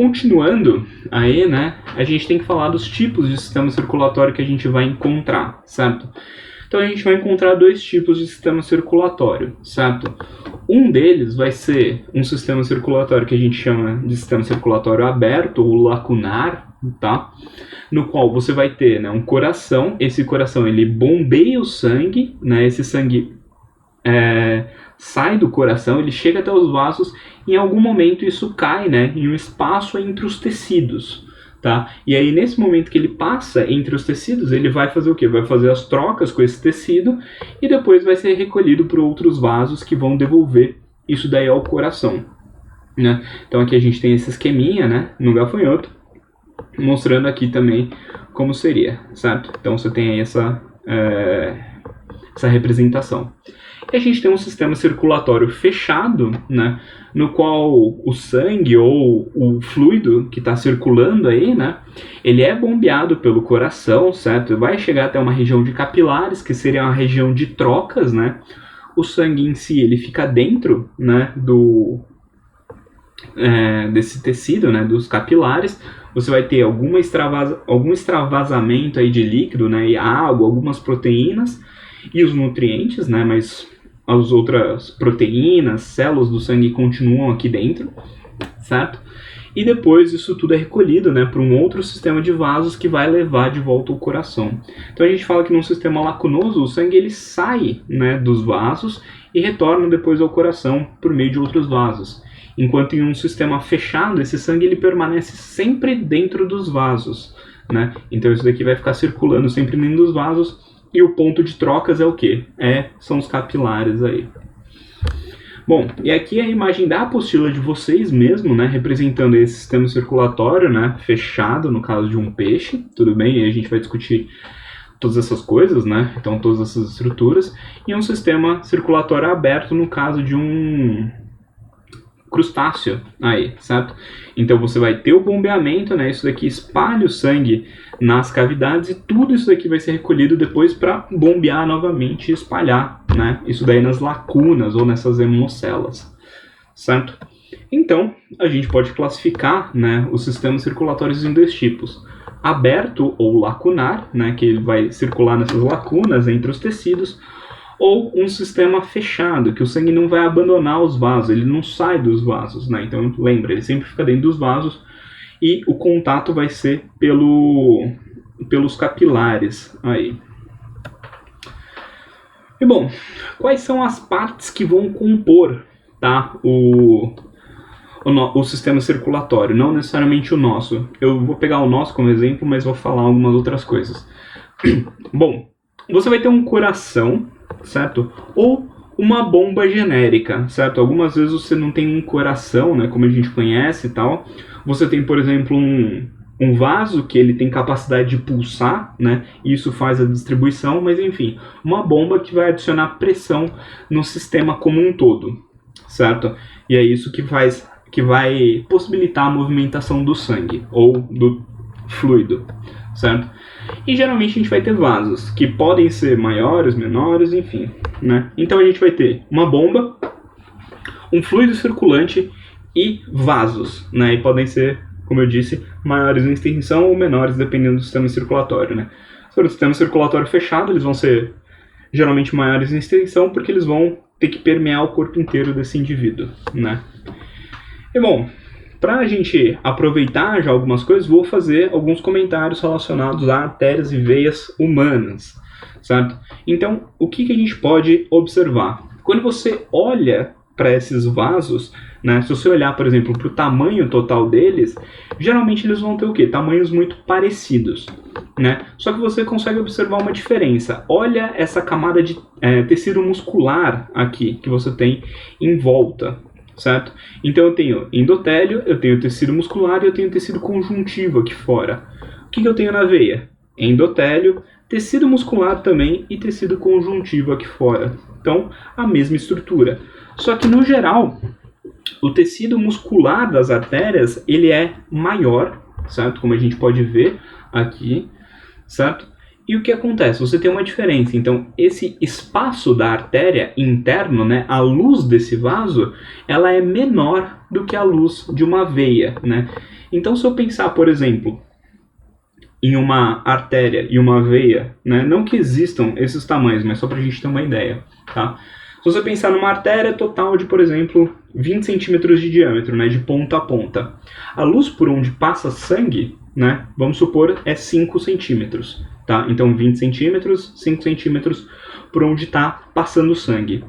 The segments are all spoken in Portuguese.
continuando aí, né, a gente tem que falar dos tipos de sistema circulatório que a gente vai encontrar, certo? Então a gente vai encontrar dois tipos de sistema circulatório, certo? Um deles vai ser um sistema circulatório que a gente chama de sistema circulatório aberto ou lacunar, tá? No qual você vai ter, né, um coração. Esse coração ele bombeia o sangue, né? Esse sangue sai do coração, ele chega até os vasos e em algum momento isso cai, né, em um espaço entre os tecidos. Tá? E aí, nesse momento que ele passa entre os tecidos, ele vai fazer o quê? Vai fazer as trocas com esse tecido e depois vai ser recolhido por outros vasos que vão devolver isso daí ao coração. Né? Então aqui a gente tem esse esqueminha, né, no gafanhoto, mostrando aqui também como seria, certo? Então você tem aí essa representação. E a gente tem um sistema circulatório fechado, né, no qual o sangue ou o fluido que está circulando aí, né, ele é bombeado pelo coração, certo? Vai chegar até uma região de capilares, que seria uma região de trocas, né? O sangue em si, ele fica dentro, né, desse tecido, né, dos capilares. Você vai ter algum extravasamento aí de líquido, né, e água, algumas proteínas e os nutrientes, né, mas as outras proteínas, células do sangue continuam aqui dentro, certo? E depois isso tudo é recolhido, né, para um outro sistema de vasos que vai levar de volta ao coração. Então a gente fala que num sistema lacunoso o sangue ele sai, né, dos vasos e retorna depois ao coração por meio de outros vasos. Enquanto em um sistema fechado, esse sangue ele permanece sempre dentro dos vasos, né? Então isso daqui vai ficar circulando sempre dentro dos vasos. E o ponto de trocas é o quê? São os capilares aí. Bom, e aqui é a imagem da apostila de vocês mesmo, né? Representando esse sistema circulatório, né? Fechado, no caso de um peixe, tudo bem? E a gente vai discutir todas essas coisas, né? Então, todas essas estruturas. E um sistema circulatório aberto, no caso de um crustáceo aí, certo? Então você vai ter o bombeamento, né? Isso daqui espalha o sangue nas cavidades e tudo isso daqui vai ser recolhido depois para bombear novamente e espalhar, né? Isso daí nas lacunas ou nessas hemocelas, certo? Então a gente pode classificar, né, os sistemas circulatórios em dois tipos: aberto ou lacunar, né, que ele vai circular nessas lacunas entre os tecidos, ou um sistema fechado, que o sangue não vai abandonar os vasos, ele não sai dos vasos, né? Então lembra, ele sempre fica dentro dos vasos e o contato vai ser pelos capilares aí. E bom, quais são as partes que vão compor, tá, o sistema circulatório? Não necessariamente o nosso. Eu vou pegar o nosso como exemplo, mas vou falar algumas outras coisas. Bom, você vai ter um coração, certo? Ou uma bomba genérica, certo? Algumas vezes você não tem um coração, né, como a gente conhece e tal. Você tem, por exemplo, um vaso que ele tem capacidade de pulsar, né? E isso faz a distribuição, mas enfim, uma bomba que vai adicionar pressão no sistema como um todo, certo? E é isso que vai possibilitar a movimentação do sangue ou do fluido, certo? E geralmente a gente vai ter vasos que podem ser maiores, menores, enfim, né? Então a gente vai ter uma bomba, um fluido circulante e vasos, né? E podem ser, como eu disse, maiores em extensão ou menores, dependendo do sistema circulatório, né? Se for um sistema circulatório fechado, eles vão ser geralmente maiores em extensão, porque eles vão ter que permear o corpo inteiro desse indivíduo, né? E bom, para a gente aproveitar já algumas coisas, vou fazer alguns comentários relacionados a artérias e veias humanas, certo? Então, o que a gente pode observar? Quando você olha para esses vasos, né, se você olhar, por exemplo, para o tamanho total deles, geralmente eles vão ter o quê? Tamanhos muito parecidos, né? Só que você consegue observar uma diferença. Olha essa camada de tecido muscular aqui que você tem em volta, certo? Então eu tenho endotélio, eu tenho tecido muscular e eu tenho tecido conjuntivo aqui fora. O que eu tenho na veia? Endotélio, tecido muscular também e tecido conjuntivo aqui fora. Então, a mesma estrutura. Só que no geral, o tecido muscular das artérias, ele é maior, certo? Como a gente pode ver aqui, certo? E o que acontece? Você tem uma diferença. Então, esse espaço da artéria interno, né, a luz desse vaso, ela é menor do que a luz de uma veia, né? Então, se eu pensar, por exemplo, em uma artéria e uma veia, né, não que existam esses tamanhos, mas só para a gente ter uma ideia, tá? Se você pensar numa artéria total de, por exemplo, 20 centímetros de diâmetro, né, de ponta a ponta, a luz por onde passa sangue, né, vamos supor, é 5 centímetros. Tá? Então 20 centímetros, 5 centímetros por onde está passando sangue.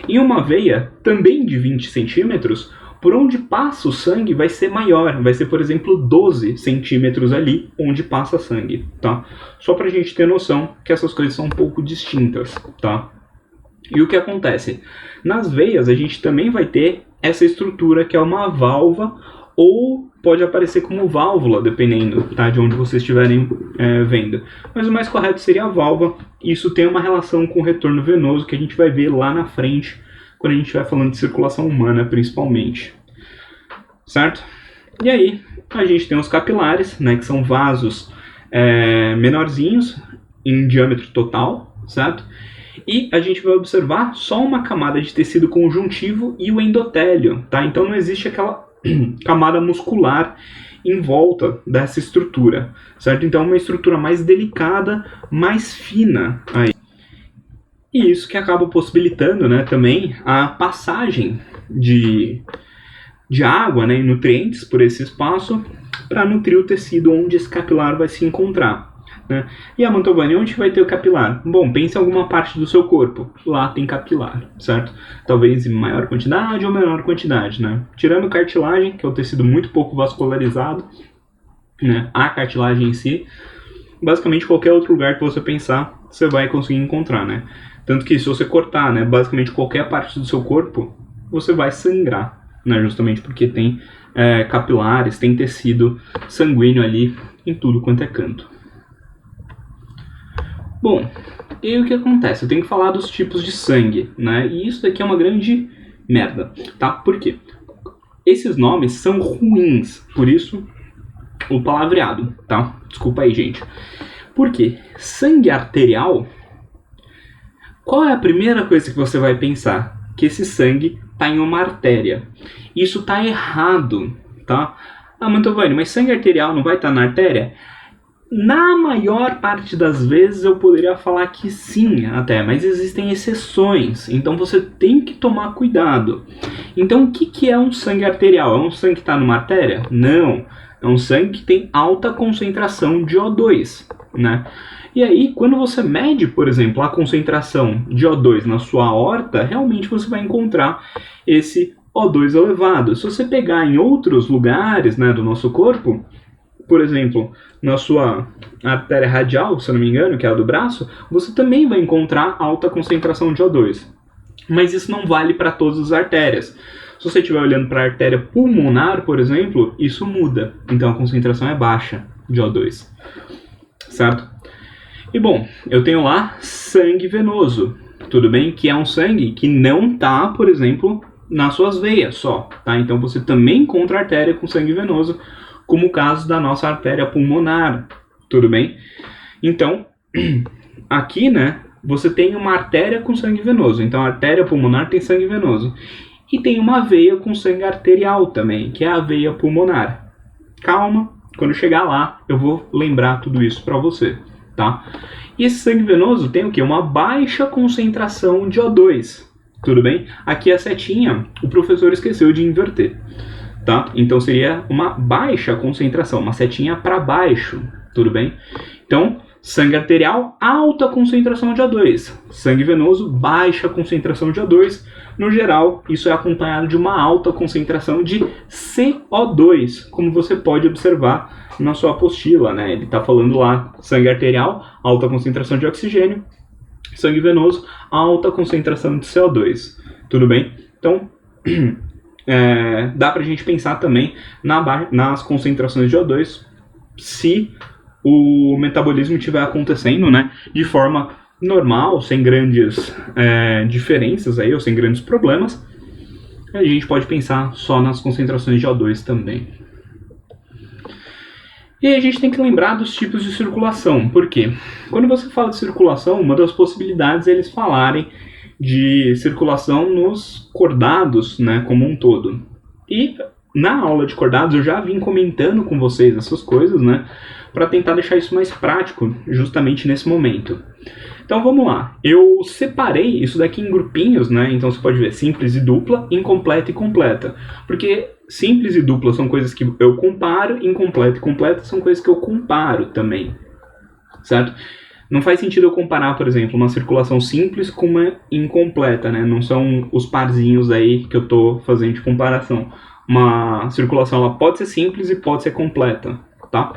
Em uma veia, também de 20 centímetros, por onde passa o sangue vai ser maior, vai ser, por exemplo, 12 centímetros ali onde passa sangue. Tá? Só para a gente ter noção que essas coisas são um pouco distintas. Tá? E o que acontece? Nas veias a gente também vai ter essa estrutura que é uma válvula ou pode aparecer como válvula, dependendo, tá, de onde vocês estiverem vendo. Mas o mais correto seria a válvula. Isso tem uma relação com o retorno venoso que a gente vai ver lá na frente, quando a gente estiver falando de circulação humana, principalmente. Certo? E aí, a gente tem os capilares, né, que são vasos menorzinhos, em diâmetro total, certo? E a gente vai observar só uma camada de tecido conjuntivo e o endotélio, tá? Então não existe aquela camada muscular em volta dessa estrutura, certo? Então é uma estrutura mais delicada, mais fina aí. E isso que acaba possibilitando, né, também a passagem de água, né, e nutrientes por esse espaço para nutrir o tecido onde esse capilar vai se encontrar. Né? E a Mantovani, onde vai ter o capilar? Bom, pense em alguma parte do seu corpo. Lá tem capilar, certo? Talvez em maior quantidade ou menor quantidade, né? Tirando cartilagem, que é um tecido muito pouco vascularizado, né? A cartilagem em si, basicamente qualquer outro lugar que você pensar, você vai conseguir encontrar, né? Tanto que se você cortar, né, basicamente qualquer parte do seu corpo, você vai sangrar, né? Justamente porque tem capilares, tem tecido sanguíneo ali em tudo quanto é canto. Bom, e aí o que acontece? Eu tenho que falar dos tipos de sangue, né? E isso daqui é uma grande merda, tá? Por quê? Esses nomes são ruins, por isso o palavreado, tá? Desculpa aí, gente. Por quê? Sangue arterial, qual é a primeira coisa que você vai pensar? Que esse sangue está em uma artéria. Isso está errado, tá? Ah, Mantovani, mas sangue arterial não vai estar na artéria? Na maior parte das vezes eu poderia falar que sim, até, mas existem exceções, então você tem que tomar cuidado. Então o que é um sangue arterial? É um sangue que está numa artéria? Não, é um sangue que tem alta concentração de O2, né? E aí, quando você mede, por exemplo, a concentração de O2 na sua aorta, realmente você vai encontrar esse O2 elevado. Se você pegar em outros lugares, né, do nosso corpo, por exemplo, na sua artéria radial, se eu não me engano, que é a do braço, você também vai encontrar alta concentração de O2. Mas isso não vale para todas as artérias. Se você estiver olhando para a artéria pulmonar, por exemplo, isso muda. Então a concentração é baixa de O2. Certo? E bom, eu tenho lá sangue venoso. Tudo bem? Que é um sangue que não está, por exemplo, nas suas veias só. Tá? Então você também encontra artéria com sangue venoso, como o caso da nossa artéria pulmonar, tudo bem? Então, aqui, né, você tem uma artéria com sangue venoso, então a artéria pulmonar tem sangue venoso. E tem uma veia com sangue arterial também, que é a veia pulmonar. Calma, quando chegar lá, eu vou lembrar tudo isso para você, tá? E esse sangue venoso tem o quê? Uma baixa concentração de O2, tudo bem? Aqui a setinha, o professor esqueceu de inverter. Tá? Então seria uma baixa concentração, uma setinha para baixo, tudo bem? Então, sangue arterial, alta concentração de O2. Sangue venoso, baixa concentração de O2. No geral, isso é acompanhado de uma alta concentração de CO2, como você pode observar na sua apostila, né? Ele está falando lá, sangue arterial, alta concentração de oxigênio. Sangue venoso, alta concentração de CO2. Tudo bem? Então, dá pra gente pensar também nas concentrações de O2 se o metabolismo estiver acontecendo, né, de forma normal, sem grandes diferenças aí, ou sem grandes problemas. A gente pode pensar só nas concentrações de O2 também. E aí a gente tem que lembrar dos tipos de circulação. Por quê? Quando você fala de circulação, uma das possibilidades é eles falarem de circulação nos cordados, né, como um todo. E na aula de cordados eu já vim comentando com vocês essas coisas, né, para tentar deixar isso mais prático justamente nesse momento. Então vamos lá, eu separei isso daqui em grupinhos, né? Então você pode ver simples e dupla, incompleta e completa. Porque simples e dupla são coisas que eu comparo, incompleta e completa são coisas que eu comparo também, certo? Não faz sentido eu comparar, por exemplo, uma circulação simples com uma incompleta, né? Não são os parzinhos aí que eu estou fazendo de comparação. Uma circulação ela pode ser simples e pode ser completa, tá?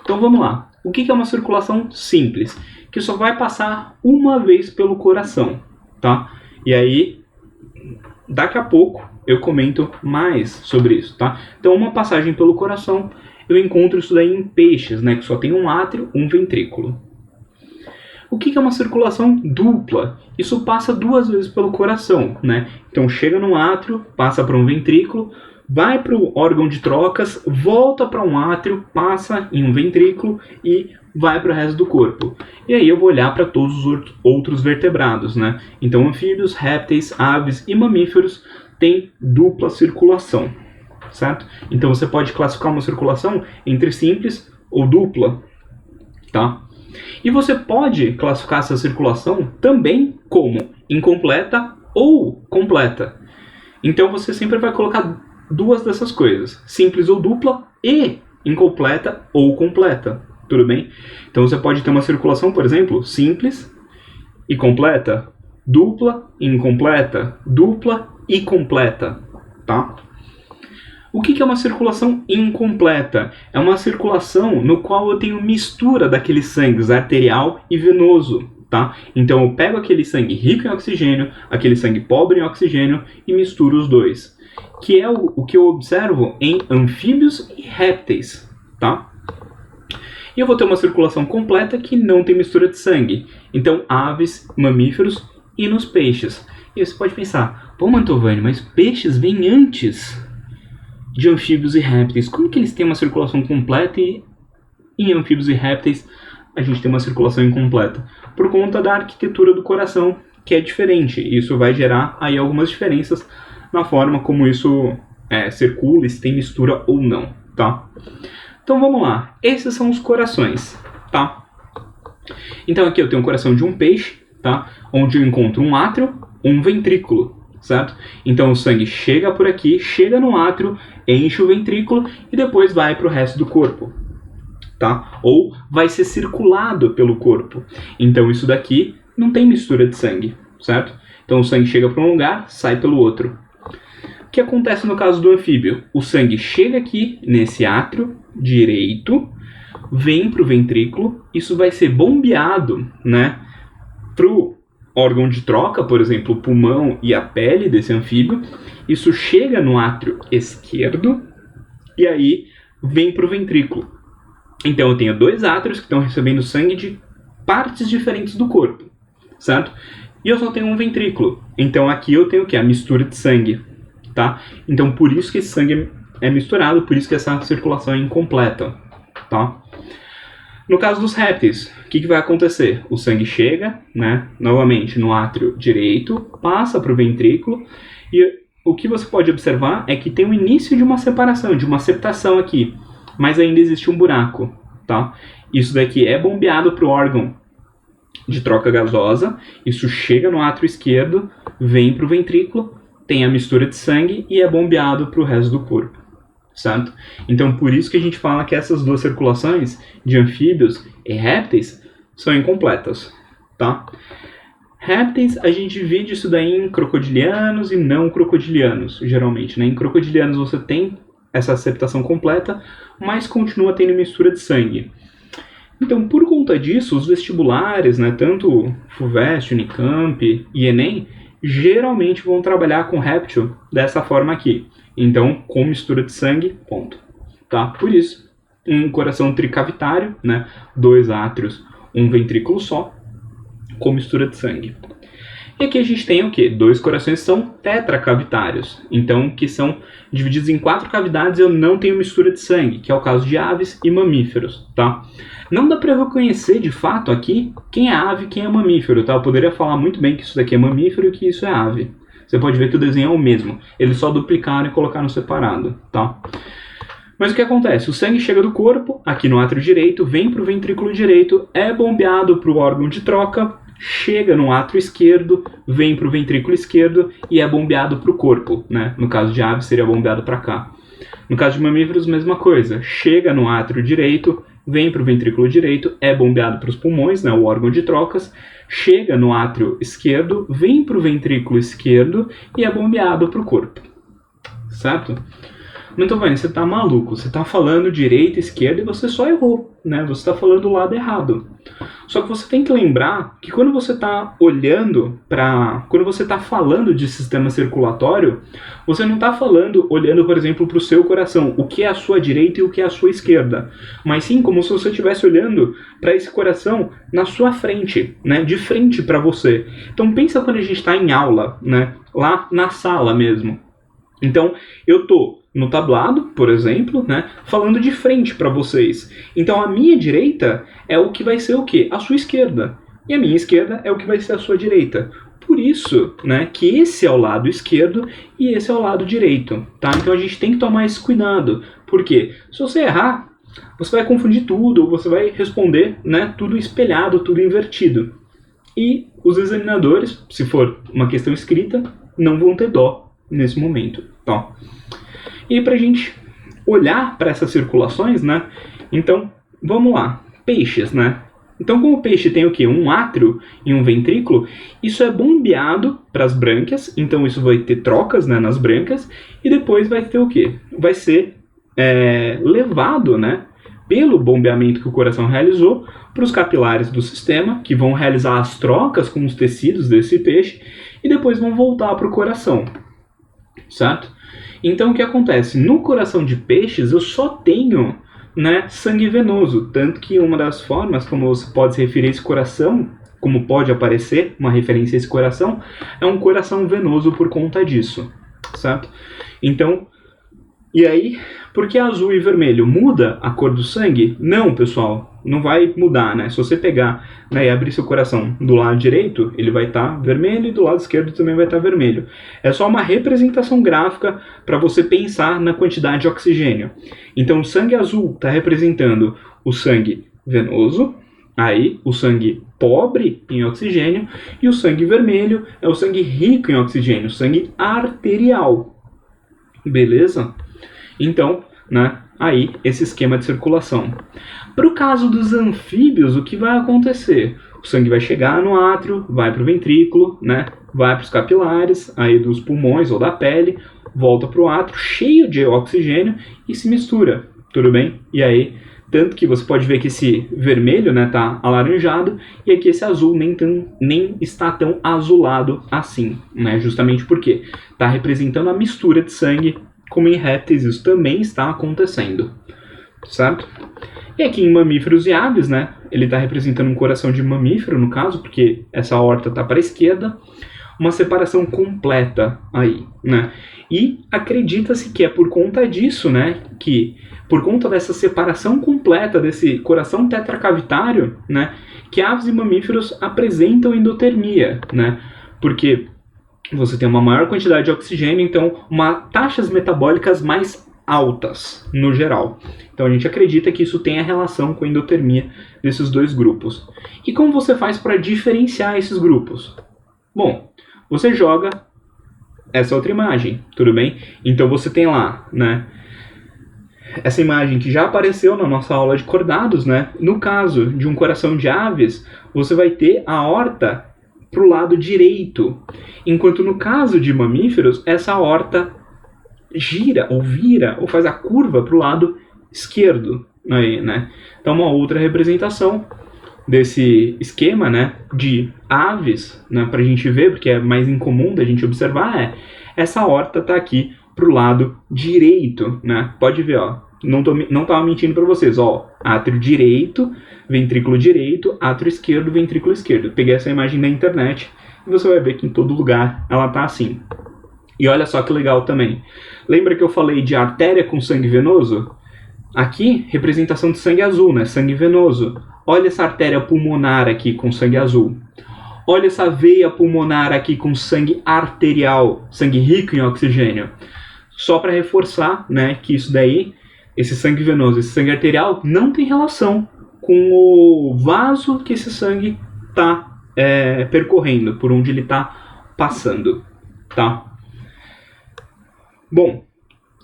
Então vamos lá. O que é uma circulação simples? Que só vai passar uma vez pelo coração, tá? E aí, daqui a pouco, eu comento mais sobre isso, tá? Então, uma passagem pelo coração, eu encontro isso daí em peixes, né? Que só tem um átrio, um ventrículo. O que é uma circulação dupla? Isso passa duas vezes pelo coração, né? Então, chega no átrio, passa para um ventrículo, vai para o órgão de trocas, volta para um átrio, passa em um ventrículo e vai para o resto do corpo. E aí eu vou olhar para todos os outros vertebrados, né? Então anfíbios, répteis, aves e mamíferos têm dupla circulação, certo? Então você pode classificar uma circulação entre simples ou dupla, tá? E você pode classificar essa circulação também como incompleta ou completa. Então você sempre vai colocar duas dessas coisas, simples ou dupla e incompleta ou completa, tudo bem? Então você pode ter uma circulação, por exemplo, simples e completa, dupla e incompleta, dupla e completa, tá? O que é uma circulação incompleta? É uma circulação no qual eu tenho mistura daqueles sangues arterial e venoso, tá? Então eu pego aquele sangue rico em oxigênio, aquele sangue pobre em oxigênio e misturo os dois. Que é o que eu observo em anfíbios e répteis, tá? E eu vou ter uma circulação completa que não tem mistura de sangue. Então, aves, mamíferos e nos peixes. E você pode pensar, pô, Mantovani, mas peixes vêm antes de anfíbios e répteis. Como que eles têm uma circulação completa e em anfíbios e répteis a gente tem uma circulação incompleta? Por conta da arquitetura do coração, que é diferente. E isso vai gerar aí algumas diferenças na forma como isso circula, se tem mistura ou não, tá? Então vamos lá, esses são os corações, tá? Então aqui eu tenho o coração de um peixe, tá? Onde eu encontro um átrio, um ventrículo, certo? Então o sangue chega por aqui, chega no átrio, enche o ventrículo e depois vai para o resto do corpo, tá? Ou vai ser circulado pelo corpo. Então isso daqui não tem mistura de sangue, certo? Então o sangue chega para um lugar, sai pelo outro. O que acontece no caso do anfíbio? O sangue chega aqui nesse átrio direito, vem para o ventrículo, isso vai ser bombeado, né, para o órgão de troca, por exemplo, o pulmão e a pele desse anfíbio. Isso chega no átrio esquerdo e aí vem para o ventrículo. Então eu tenho dois átrios que estão recebendo sangue de partes diferentes do corpo, certo? E eu só tenho um ventrículo. Então aqui eu tenho o que? A mistura de sangue. Tá? Então por isso que esse sangue é misturado, por isso que essa circulação é incompleta, tá? No caso dos répteis, o que vai acontecer? O sangue chega, né, novamente no átrio direito, passa para o ventrículo e o que você pode observar é que tem o início de uma separação, de uma septação aqui, mas ainda existe um buraco, tá? Isso daqui é bombeado para o órgão de troca gasosa, isso chega no átrio esquerdo, vem para o ventrículo, tem a mistura de sangue e é bombeado para o resto do corpo, certo? Então, por isso que a gente fala que essas duas circulações de anfíbios e répteis são incompletas, tá? Répteis, a gente divide isso daí em crocodilianos e não crocodilianos, geralmente, né? Em crocodilianos você tem essa septação completa, mas continua tendo mistura de sangue. Então, por conta disso, os vestibulares, né, tanto FUVEST, Unicamp e Enem, geralmente vão trabalhar com réptil dessa forma aqui. Então, com mistura de sangue, ponto. Tá? Por isso, um coração tricavitário, né? 2 átrios, um ventrículo só, com mistura de sangue. E aqui a gente tem o quê? 2 corações são tetracavitários, então que são divididos em 4 cavidades e eu não tenho mistura de sangue, que é o caso de aves e mamíferos, tá? Não dá para reconhecer de fato aqui quem é ave e quem é mamífero, tá? Eu poderia falar muito bem que isso daqui é mamífero e que isso é ave. Você pode ver que o desenho é o mesmo, eles só duplicaram e colocaram separado, tá? Mas o que acontece? O sangue chega do corpo, aqui no átrio direito, vem para o ventrículo direito, é bombeado para o órgão de troca, chega no átrio esquerdo, vem para o ventrículo esquerdo e é bombeado para o corpo, né? No caso de aves seria bombeado para cá. No caso de mamíferos, mesma coisa. Chega no átrio direito, vem para o ventrículo direito, é bombeado para os pulmões, né? O órgão de trocas, chega no átrio esquerdo, vem para o ventrículo esquerdo e é bombeado para o corpo. Certo? Mas tô vendo, você tá maluco, você tá falando direita, esquerda e você só errou, né? Você tá falando do lado errado. Só que você tem que lembrar que quando você tá olhando quando você tá falando de sistema circulatório, você não tá falando olhando, por exemplo, para o seu coração, o que é a sua direita e o que é a sua esquerda. Mas sim como se você estivesse olhando para esse coração na sua frente, né? De frente para você. Então pensa quando a gente tá em aula, né? Lá na sala mesmo. Então, eu tô no tablado, por exemplo, né, falando de frente para vocês. Então, a minha direita é o que vai ser o quê? A sua esquerda. E a minha esquerda é o que vai ser a sua direita. Por isso, né, que esse é o lado esquerdo e esse é o lado direito, tá? Então, a gente tem que tomar esse cuidado. Por quê? Se você errar, você vai confundir tudo, ou você vai responder, né, tudo espelhado, tudo invertido. E os examinadores, se for uma questão escrita, não vão ter dó nesse momento, tá? E pra gente olhar para essas circulações, né? Então, vamos lá. Peixes, né? Então, como o peixe tem o quê? Um átrio e um ventrículo, isso é bombeado para as brânquias, então isso vai ter trocas, né, nas brânquias, e depois vai ter o quê? Vai ser levado, né, pelo bombeamento que o coração realizou para os capilares do sistema, que vão realizar as trocas com os tecidos desse peixe, e depois vão voltar para o coração. Certo? Então o que acontece? No coração de peixes eu só tenho, né, sangue venoso, tanto que uma das formas como você pode se referir a esse coração, como pode aparecer uma referência a esse coração, é um coração venoso por conta disso, certo? Então, e aí, por que azul e vermelho? Muda a cor do sangue? Não, pessoal, não vai mudar, né? Se você pegar, né, e abrir seu coração do lado direito, ele vai estar vermelho e do lado esquerdo também vai estar vermelho. É só uma representação gráfica para você pensar na quantidade de oxigênio. Então, o sangue azul está representando o sangue venoso, aí o sangue pobre em oxigênio, e o sangue vermelho é o sangue rico em oxigênio, sangue arterial. Beleza? Então, né, aí esse esquema de circulação. Para o caso dos anfíbios, o que vai acontecer? O sangue vai chegar no átrio, vai para o ventrículo, né, vai para os capilares, aí dos pulmões ou da pele, volta para o átrio cheio de oxigênio e se mistura, tudo bem? E aí, tanto que você pode ver que esse vermelho, né, tá alaranjado, e aqui esse azul nem está tão azulado assim, né, justamente porque está representando a mistura de sangue. Como em répteis isso também está acontecendo, certo? E aqui em mamíferos e aves, né, ele está representando um coração de mamífero, no caso, porque essa aorta está para a esquerda, uma separação completa aí, né? E acredita-se que é por conta disso, né, que por conta dessa separação completa desse coração tetracavitário, né, que aves e mamíferos apresentam endotermia, né? Porque você tem uma maior quantidade de oxigênio, então taxas metabólicas mais altas, no geral. Então a gente acredita que isso tem a relação com a endotermia desses dois grupos. E como você faz para diferenciar esses grupos? Bom, você joga essa outra imagem, tudo bem? Então você tem lá, né, essa imagem que já apareceu na nossa aula de cordados, né? No caso de um coração de aves, você vai ter a aorta para o lado direito, enquanto no caso de mamíferos, essa aorta gira ou vira ou faz a curva para o lado esquerdo, aí, né? Então uma outra representação desse esquema, né, de aves, né, para a gente ver, porque é mais incomum da gente observar, essa aorta está aqui para o lado direito, né? Pode ver, ó, Não tava mentindo para vocês, ó. Átrio direito, ventrículo direito, átrio esquerdo, ventrículo esquerdo. Peguei essa imagem na internet e você vai ver que em todo lugar ela tá assim. E olha só que legal também. Lembra que eu falei de artéria com sangue venoso? Aqui, representação de sangue azul, né? Sangue venoso. Olha essa artéria pulmonar aqui com sangue azul. Olha essa veia pulmonar aqui com sangue arterial, sangue rico em oxigênio. Só para reforçar, né, que isso daí, esse sangue venoso, esse sangue arterial, não tem relação com o vaso que esse sangue está percorrendo, por onde ele está passando, tá? Bom,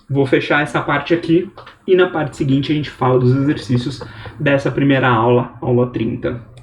vou fechar essa parte aqui e na parte seguinte a gente fala dos exercícios dessa primeira aula, aula 30.